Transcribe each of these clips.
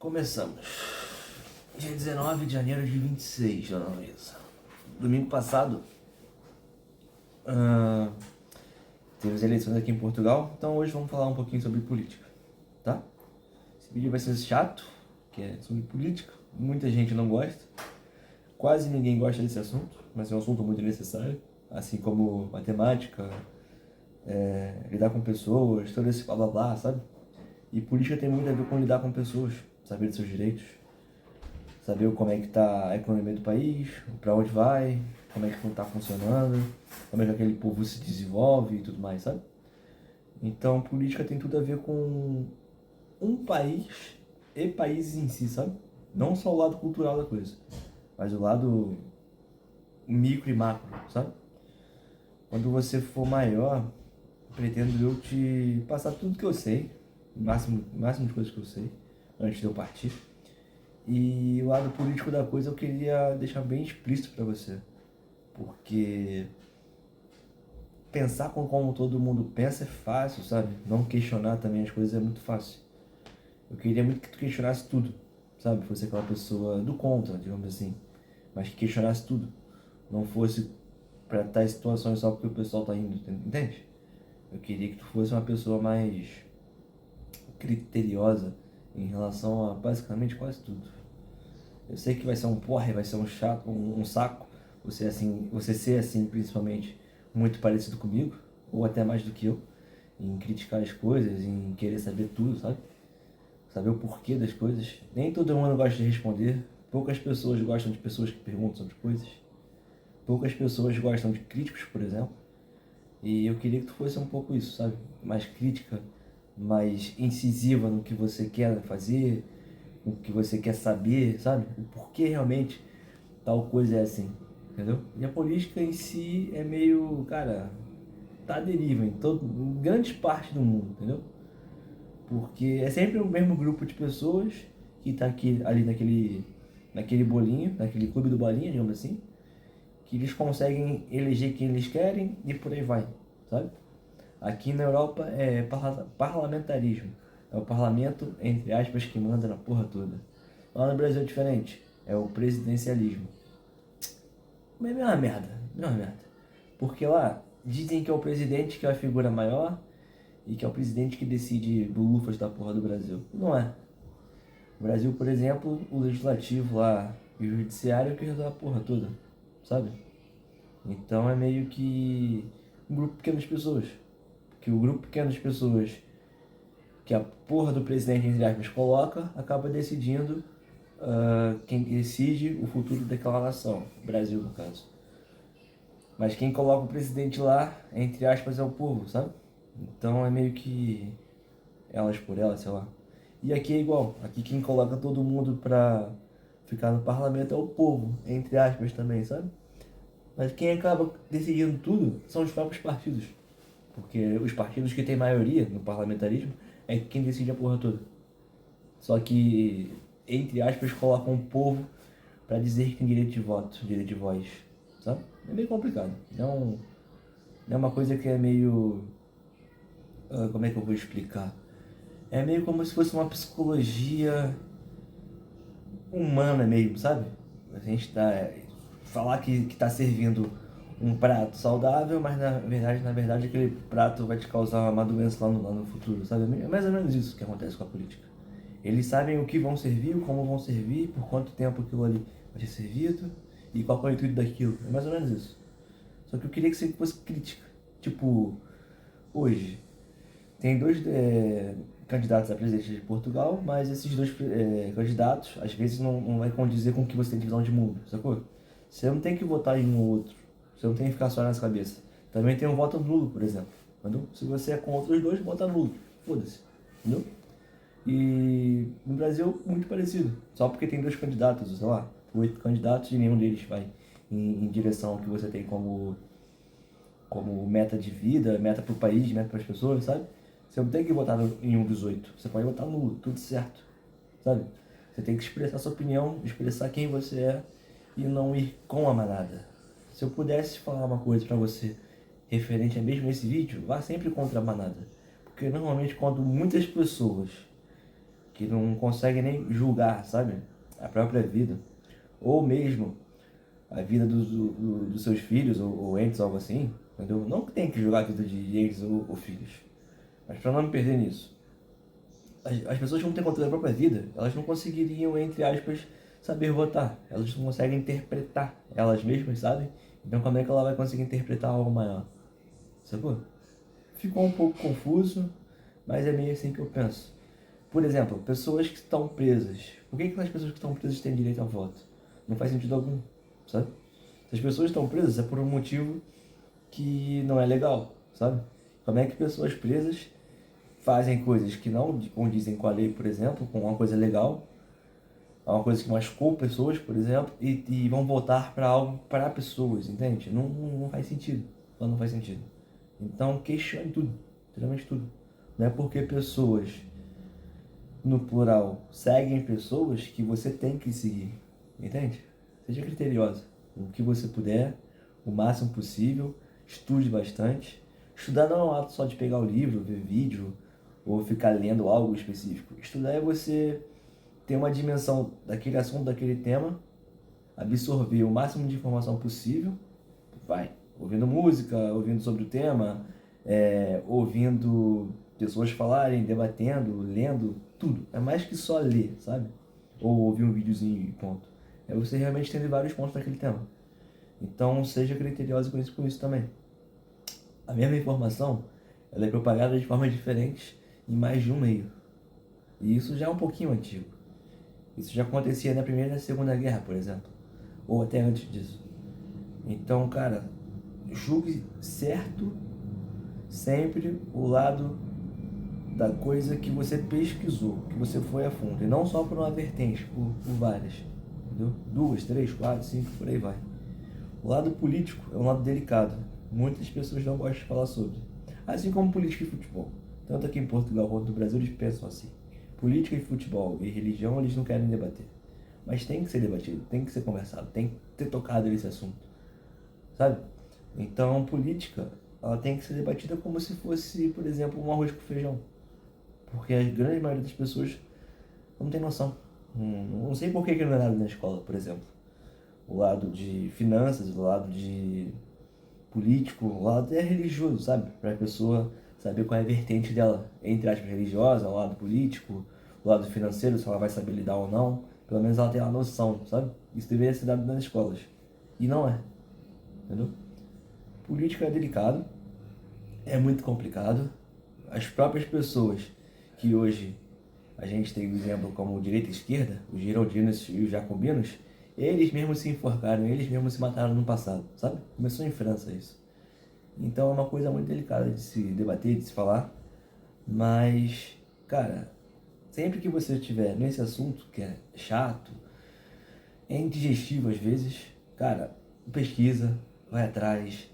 Começamos. Dia 19 de janeiro de 26, Dona Luísa. Domingo passado, teve as eleições aqui em Portugal, então hoje vamos falar um pouquinho sobre política, tá? Esse vídeo vai ser chato, que é sobre política. Muita gente não gosta, quase ninguém gosta desse assunto, mas é um assunto muito necessário, assim como matemática, lidar com pessoas, todo esse blá blá blá, sabe? E política tem muito a ver com lidar com pessoas, saber dos seus direitos, saber como é que está a economia do país, para onde vai, como é que está funcionando, como é que aquele povo se desenvolve e tudo mais, sabe? Então, política tem tudo a ver com um país e países em si, sabe? Não só o lado cultural da coisa, mas o lado micro e macro, sabe? Quando você for maior, pretendo eu te passar tudo que eu sei, o máximo de coisas que eu sei, antes de eu partir. E o lado político da coisa eu queria deixar bem explícito para você, porque pensar como todo mundo pensa é fácil, sabe? Não questionar também as coisas é muito fácil. Eu queria muito que tu questionasse tudo, sabe? Fosse aquela pessoa do contra, digamos assim, mas que questionasse tudo. Não fosse para estar em situações só porque o pessoal tá indo, entende? Eu queria que tu fosse uma pessoa mais criteriosa em relação a basicamente quase tudo. Eu sei que vai ser um porre, vai ser um chato, um saco, você ser assim, principalmente, muito parecido comigo, ou até mais do que eu, em criticar as coisas, em querer saber tudo, sabe? Saber o porquê das coisas. Nem todo mundo gosta de responder, poucas pessoas gostam de pessoas que perguntam sobre coisas, poucas pessoas gostam de críticos, por exemplo, e eu queria que tu fosse um pouco isso, sabe? Mais crítica, mais incisiva no que você quer fazer, o que você quer saber, sabe? O porquê realmente tal coisa é assim, entendeu? E a política em si é meio, cara, tá à deriva em grandes partes do mundo, entendeu? Porque é sempre o mesmo grupo de pessoas que tá aqui, ali naquele bolinho, naquele clube do bolinha, digamos assim, que eles conseguem eleger quem eles querem e por aí vai, sabe? Aqui na Europa é parlamentarismo. É o parlamento, entre aspas, que manda na porra toda. Lá no Brasil é diferente. É o presidencialismo. Mas é uma merda. É uma merda. Porque lá dizem que é o presidente que é a figura maior e que é o presidente que decide bulufas da porra do Brasil. Não é. No Brasil, por exemplo, o legislativo lá e o judiciário que resolve a porra toda. Sabe? Então é meio que um grupo pequeno de pessoas. Que o grupo pequeno de pessoas que a porra do presidente, entre aspas, coloca, acaba decidindo quem decide o futuro daquela nação, Brasil no caso. Mas quem coloca o presidente lá, entre aspas, é o povo, sabe? Então é meio que elas por elas, sei lá. E aqui é igual, aqui quem coloca todo mundo pra ficar no parlamento é o povo, entre aspas também, sabe? Mas quem acaba decidindo tudo são os próprios partidos. Porque os partidos que têm maioria no parlamentarismo é quem decide a porra toda. Só que, entre aspas, colocam o povo para dizer que tem direito de voto, direito de voz, sabe? É meio complicado. Não é uma coisa que é meio... como é que eu vou explicar? É meio como se fosse uma psicologia humana mesmo, sabe? A gente falar que tá servindo um prato saudável, mas na verdade aquele prato vai te causar uma doença lá no futuro, sabe? É mais ou menos isso que acontece com a política. Eles sabem o que vão servir, como vão servir, por quanto tempo aquilo ali vai ser servido e qual é o intuito daquilo. É mais ou menos isso. Só que eu queria que você fosse crítica. Tipo, hoje tem dois candidatos a presidente de Portugal, mas esses dois candidatos às vezes não vai condizer com o que você tem de visão de mundo, sacou? Você não tem que votar em um ou outro. Você não tem que ficar só nessa cabeça. Também tem um voto nulo, por exemplo. Entendeu? Se você é contra os dois, vota nulo. Foda-se. Entendeu? E no Brasil, muito parecido. Só porque tem dois candidatos, sei lá, 8 candidatos e nenhum deles vai em direção ao que você tem como meta de vida, meta para o país, meta para as pessoas, sabe? Você não tem que votar em um dos 8. Você pode votar nulo, tudo certo, sabe? Você tem que expressar sua opinião, expressar quem você é e não ir com a manada. Se eu pudesse falar uma coisa para você referente a mesmo esse vídeo, vá sempre contra a manada. Porque normalmente quando muitas pessoas que não conseguem nem julgar, sabe? A própria vida. Ou mesmo a vida dos seus filhos ou entes, algo assim, entendeu? Não que tenha que julgar a vida de entes ou filhos, mas para não me perder nisso. As pessoas que não têm controle da própria vida, elas não conseguiriam, entre aspas, saber votar. Elas não conseguem interpretar elas mesmas, sabe? Então como é que ela vai conseguir interpretar algo maior? Sacou? Ficou um pouco confuso, mas é meio assim que eu penso. Por exemplo, pessoas que estão presas. Por que as pessoas que estão presas têm direito ao voto? Não faz sentido algum, sabe? Se as pessoas estão presas é por um motivo que não é legal, sabe? Como é que pessoas presas fazem coisas que não condizem com a lei, por exemplo, com uma coisa legal, uma coisa que machucou pessoas, por exemplo, e vão votar para algo para pessoas, entende? Não faz sentido. Não faz sentido. Então questione tudo, literalmente tudo. Não é porque pessoas, no plural, seguem pessoas que você tem que seguir, entende? Seja criteriosa, o que você puder, o máximo possível, estude bastante. Estudar não é um ato só de pegar o livro, ver vídeo ou ficar lendo algo específico. Estudar é você ter uma dimensão daquele assunto, daquele tema, absorver o máximo de informação possível, vai, ouvindo música, ouvindo sobre o tema, ouvindo pessoas falarem, debatendo, lendo, tudo. É mais que só ler, sabe? Ou ouvir um videozinho e ponto. É você realmente entender vários pontos daquele tema. Então, seja criterioso com isso também. A mesma informação, ela é propagada de formas diferentes em mais de um meio. E isso já é um pouquinho antigo. Isso já acontecia na Primeira e na Segunda Guerra, por exemplo. Ou até antes disso. Então, cara, julgue certo sempre o lado da coisa que você pesquisou, que você foi a fundo. E não só por uma vertente, por várias. Entendeu? 2, 3, 4, 5, por aí vai. O lado político é um lado delicado. Muitas pessoas não gostam de falar sobre. Assim como política e futebol. Tanto aqui em Portugal quanto no Brasil eles pensam assim. Política e futebol e religião eles não querem debater. Mas tem que ser debatido, tem que ser conversado, tem que ter tocado nesse assunto. Sabe? Então, política, ela tem que ser debatida como se fosse, por exemplo, um arroz com feijão. Porque a grande maioria das pessoas não tem noção. Não sei por que não é nada na escola, por exemplo. O lado de finanças, o lado de político, o lado até religioso, sabe? Para a pessoa saber qual é a vertente dela, entre aspas, religiosa, o lado político, o lado financeiro, se ela vai saber lidar ou não. Pelo menos ela tem uma noção, sabe? Isso deveria ser dado nas escolas. E não é, entendeu? Política é delicado, é muito complicado. As próprias pessoas que hoje a gente tem o exemplo como direita e esquerda, os girondinos e os jacobinos, eles mesmos se enforcaram, eles mesmos se mataram no passado, sabe? Começou em França isso. Então é uma coisa muito delicada de se debater, de se falar, mas, cara, sempre que você estiver nesse assunto que é chato, é indigestivo às vezes, cara, pesquisa, vai atrás,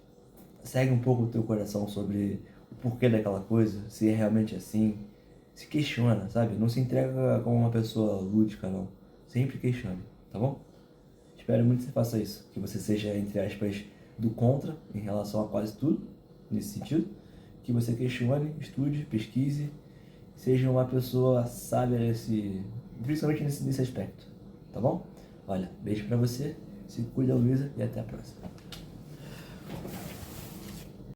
segue um pouco o teu coração sobre o porquê daquela coisa, se é realmente assim, se questiona, sabe? Não se entrega como uma pessoa lúdica, não. Sempre questione, tá bom? Espero muito que você faça isso, que você seja, entre aspas, do contra em relação a quase tudo, nesse sentido, que você questione, estude, pesquise, seja uma pessoa sábia principalmente nesse aspecto, tá bom? Olha, beijo pra você, se cuida, Luísa, e até a próxima.